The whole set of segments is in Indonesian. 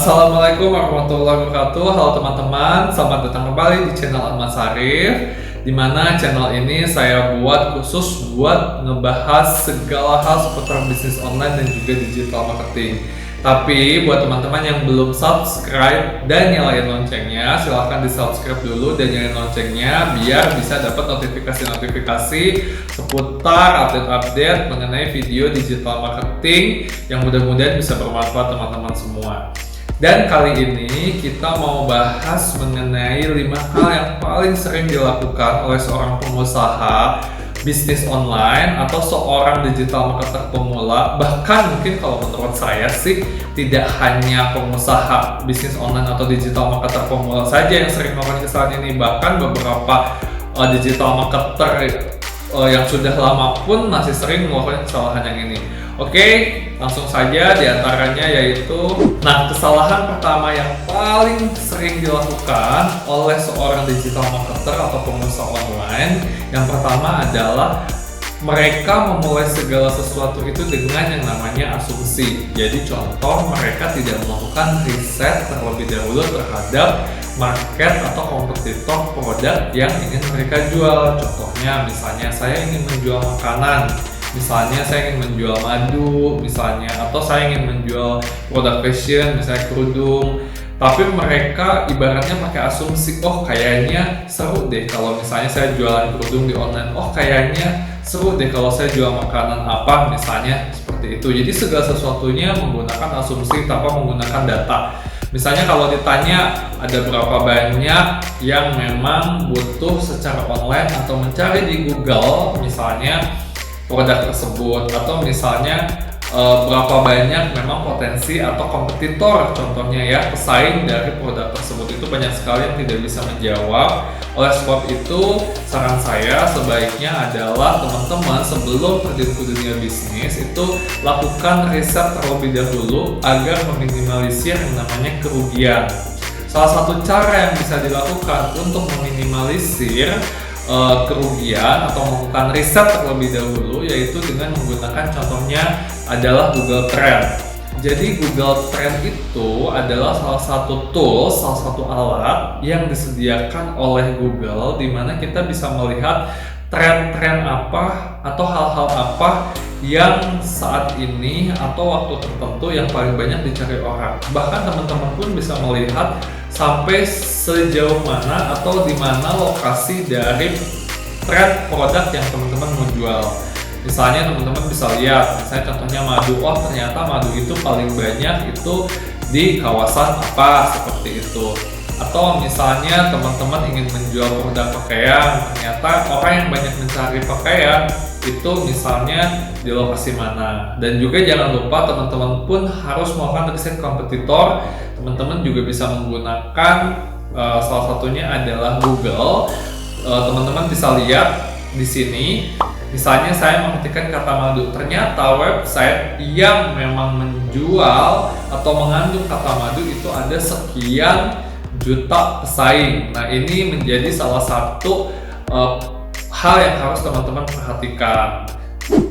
Assalamualaikum warahmatullahi wabarakatuh. Halo teman-teman, selamat datang kembali di channel Ahmad Sarif. Di mana channel ini saya buat khusus buat ngebahas segala hal seputar bisnis online dan juga digital marketing. Tapi buat teman-teman yang belum subscribe dan nyalain loncengnya, silahkan di subscribe dulu dan nyalain loncengnya biar bisa dapat notifikasi-notifikasi seputar update-update mengenai video digital marketing yang mudah-mudahan bisa bermanfaat teman-teman semua. Dan kali ini kita mau bahas mengenai 5 hal yang paling sering dilakukan oleh seorang pengusaha bisnis online atau seorang digital marketer pemula. Bahkan mungkin kalau menurut saya sih tidak hanya pengusaha bisnis online atau digital marketer pemula saja yang sering melakukan kesalahan ini, bahkan beberapa digital marketer yang sudah lama pun masih sering melakukan kesalahan yang ini. Oke, langsung saja diantaranya yaitu, kesalahan pertama yang paling sering dilakukan oleh seorang digital marketer atau pengusaha online, yang pertama adalah mereka memulai segala sesuatu itu dengan yang namanya asumsi. Jadi contoh, mereka tidak melakukan riset terlebih dahulu terhadap market atau kompetitor produk yang ingin mereka jual. Contohnya misalnya saya ingin menjual makanan, misalnya saya ingin menjual madu, misalnya, atau saya ingin menjual produk fashion, misalnya kerudung. Tapi mereka ibaratnya pakai asumsi, oh kayaknya seru deh kalau misalnya saya jualan kerudung di online, oh kayaknya seru deh kalau saya jual makanan apa, misalnya seperti itu. Jadi segala sesuatunya menggunakan asumsi tanpa menggunakan data. Misalnya kalau ditanya ada berapa banyak yang memang butuh secara online atau mencari di Google misalnya produk tersebut, atau misalnya berapa banyak memang potensi atau kompetitor, contohnya ya pesaing dari produk tersebut, itu banyak sekali yang tidak bisa menjawab. Oleh sebab itu saran saya sebaiknya adalah teman-teman sebelum terjun ke dunia bisnis itu lakukan riset terlebih dahulu agar meminimalisir yang namanya kerugian. Salah satu cara yang bisa dilakukan untuk meminimalisir kerugian atau melakukan riset terlebih dahulu yaitu dengan menggunakan contohnya adalah Google Trend. Jadi Google Trend itu adalah salah satu tools, salah satu alat yang disediakan oleh Google di mana kita bisa melihat tren-tren apa atau hal-hal apa yang saat ini atau waktu tertentu yang paling banyak dicari orang. Bahkan teman-teman pun bisa melihat sampai sejauh mana atau di mana lokasi dari tren produk yang teman-teman mau jual. Misalnya teman-teman bisa lihat, misalnya contohnya madu, oh ternyata madu itu paling banyak itu di kawasan apa, seperti itu. Atau misalnya teman-teman ingin menjual produk pakaian, ternyata orang yang banyak mencari pakaian itu misalnya di lokasi mana. Dan juga jangan lupa teman-teman pun harus melakukan riset kompetitor. Teman-teman juga bisa menggunakan salah satunya adalah Google. Teman-teman bisa lihat di sini. Misalnya saya mengetikkan kata madu, ternyata website yang memang menjual atau mengandung kata madu itu ada sekian juta pesaing. Nah, ini menjadi salah satu hal yang harus teman-teman perhatikan.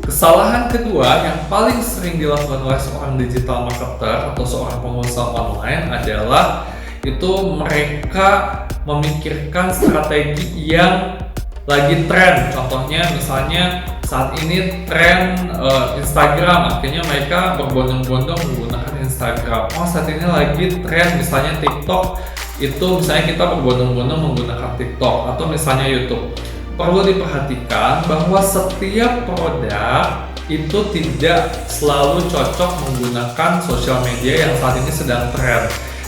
Kesalahan kedua yang paling sering dilakukan oleh seorang digital marketer atau seorang pengusaha online adalah itu mereka memikirkan strategi yang lagi tren. Contohnya misalnya saat ini tren Instagram, akhirnya mereka berbondong-bondong menggunakan Instagram. Oh saat ini lagi tren misalnya TikTok, itu misalnya kita berbondong-bondong menggunakan TikTok, atau misalnya YouTube. Perlu diperhatikan bahwa setiap produk itu tidak selalu cocok menggunakan sosial media yang saat ini sedang tren.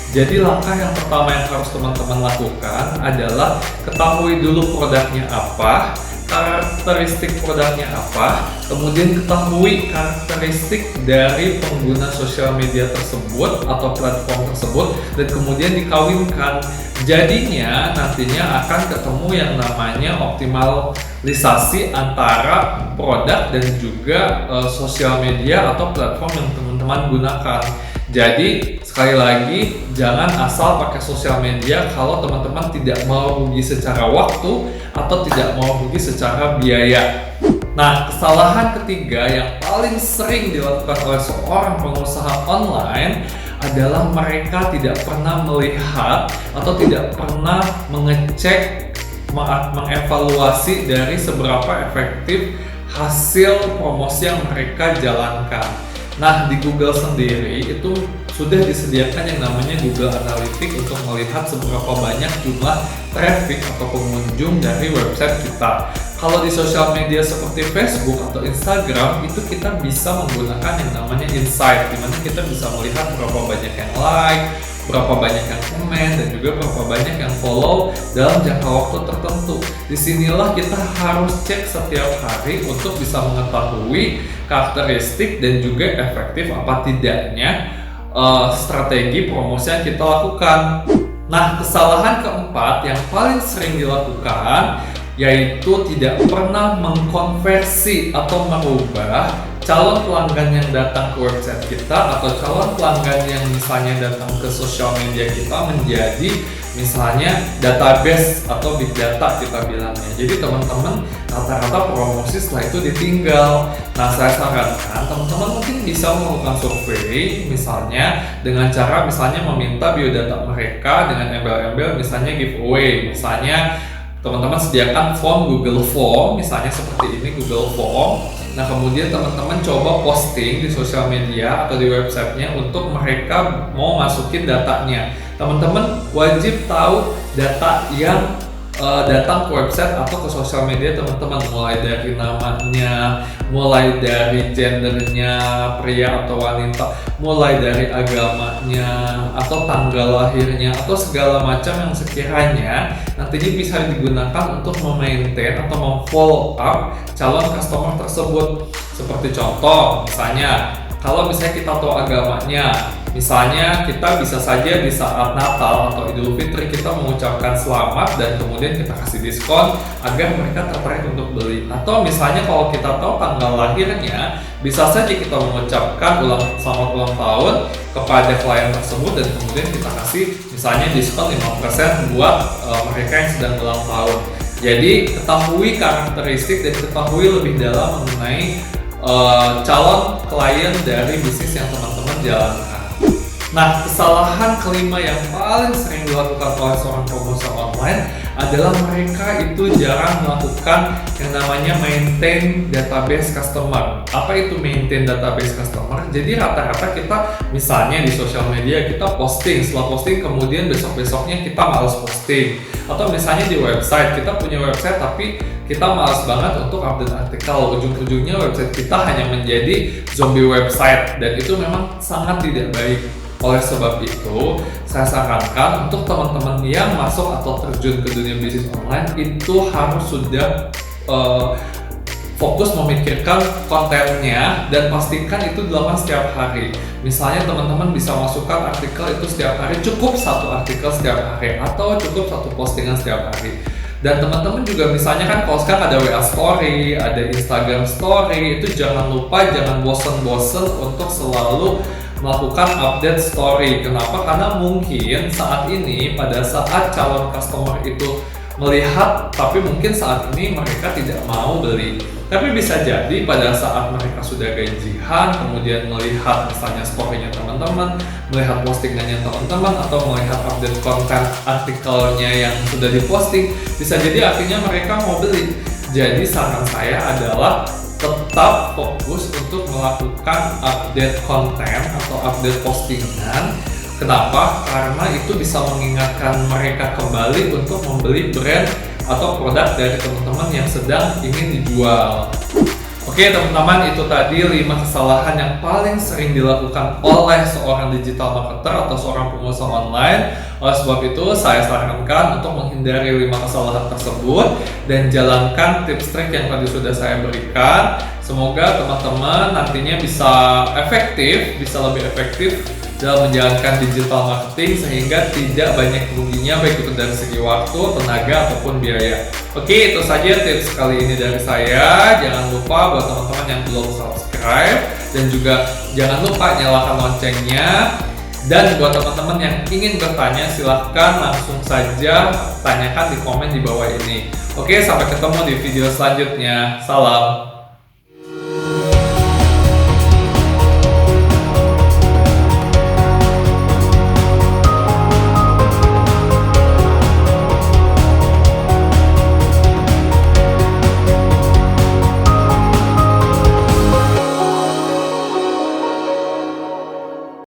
Jadi langkah yang pertama yang harus teman-teman lakukan adalah ketahui dulu produknya apa, karakteristik produknya apa, kemudian ketahui karakteristik dari pengguna sosial media tersebut atau platform tersebut, dan kemudian dikawinkan. Jadinya nantinya akan ketemu yang namanya optimalisasi antara produk dan juga sosial media atau platform yang teman-teman gunakan. Jadi sekali lagi jangan asal pakai sosial media kalau teman-teman tidak mau rugi secara waktu atau tidak mau rugi secara biaya. Nah, kesalahan ketiga yang paling sering dilakukan oleh seorang pengusaha online adalah mereka tidak pernah melihat atau tidak pernah mengecek, mengevaluasi dari seberapa efektif hasil promosi yang mereka jalankan. Nah, di Google sendiri itu sudah disediakan yang namanya Google Analytics untuk melihat seberapa banyak jumlah traffic atau pengunjung dari website kita. Kalau di sosial media seperti Facebook atau Instagram, itu kita bisa menggunakan yang namanya insight, di mana kita bisa melihat berapa banyak yang like, berapa banyak yang komen, dan juga berapa banyak yang follow dalam jangka waktu tertentu. Disinilah kita harus cek setiap hari untuk bisa mengetahui karakteristik dan juga efektif apa tidaknya strategi promosi yang kita lakukan. Nah, kesalahan keempat yang paling sering dilakukan yaitu tidak pernah mengkonversi atau merubah calon pelanggan yang datang ke website kita atau calon pelanggan yang misalnya datang ke sosial media kita menjadi misalnya database atau big data kita bilangnya. Jadi teman-teman rata-rata promosi setelah itu ditinggal. Nah, saya sarankan teman-teman mungkin bisa melakukan survei misalnya dengan cara misalnya meminta biodata mereka dengan embel-embel misalnya giveaway, misalnya teman-teman sediakan form Google Form, misalnya seperti ini Google Form. Nah, kemudian teman-teman coba posting di sosial media atau di websitenya untuk mereka mau masukin datanya. Teman-teman wajib tahu data yang datang ke website atau ke sosial media teman-teman, mulai dari namanya, mulai dari gendernya, pria atau wanita, mulai dari agamanya atau tanggal lahirnya atau segala macam yang sekiranya nantinya bisa digunakan untuk memaintain atau memfollow up calon customer tersebut. Seperti contoh misalnya, kalau misalnya kita tahu agamanya, misalnya kita bisa saja di saat Natal atau Idul Fitri kita mengucapkan selamat dan kemudian kita kasih diskon agar mereka tertarik untuk beli. Atau misalnya kalau kita tahu tanggal lahirnya, bisa saja kita mengucapkan selamat ulang tahun kepada klien tersebut dan kemudian kita kasih misalnya diskon 5% buat mereka yang sedang ulang tahun. Jadi ketahui karakteristik dan ketahui lebih dalam mengenai calon klien dari bisnis yang teman-teman jalankan. Nah, kesalahan kelima yang paling sering dilakukan oleh seorang promosi online adalah mereka itu jarang melakukan yang namanya maintain database customer. Apa itu maintain database customer? Jadi rata-rata kita misalnya di sosial media kita posting, setelah posting kemudian besok-besoknya kita malas posting. Atau misalnya di website, kita punya website tapi kita malas banget untuk update artikel. Ujung-ujungnya website kita hanya menjadi zombie website dan itu memang sangat tidak baik. Oleh sebab itu, saya sarankan untuk teman-teman yang masuk atau terjun ke dunia bisnis online itu harus sudah fokus memikirkan kontennya dan pastikan itu dilakukan setiap hari. Misalnya teman-teman bisa masukkan artikel itu setiap hari, cukup satu artikel setiap hari atau cukup satu postingan setiap hari. Dan teman-teman juga misalnya kan kalau sekarang ada WA Story, ada Instagram Story, itu jangan lupa, jangan bosen-bosen untuk selalu melakukan update story. Kenapa? Karena mungkin saat ini pada saat calon customer itu melihat, tapi mungkin saat ini mereka tidak mau beli. Tapi bisa jadi pada saat mereka sudah gajian, kemudian melihat misalnya story-nya teman-teman, melihat postingannya teman-teman, atau melihat update konten artikelnya yang sudah diposting, bisa jadi akhirnya mereka mau beli. Jadi saran saya adalah tetap fokus untuk melakukan update konten atau update postingan. Kenapa? Karena itu bisa mengingatkan mereka kembali untuk membeli brand atau produk dari teman-teman yang sedang ingin dijual. Oke teman-teman, itu tadi 5 kesalahan yang paling sering dilakukan oleh seorang digital marketer atau seorang pengusaha online. Oleh sebab itu, saya sarankan untuk menghindari 5 kesalahan tersebut dan jalankan tips trik yang tadi sudah saya berikan. Semoga teman-teman nantinya bisa efektif, bisa lebih efektif dalam menjalankan digital marketing sehingga tidak banyak ruginya baik itu dari segi waktu, tenaga ataupun biaya. Oke, itu saja tips kali ini dari saya. Jangan lupa buat teman-teman yang belum subscribe dan juga jangan lupa nyalakan loncengnya. Dan buat teman-teman yang ingin bertanya silahkan langsung saja tanyakan di komen di bawah ini. Oke, sampai ketemu di video selanjutnya. Salam.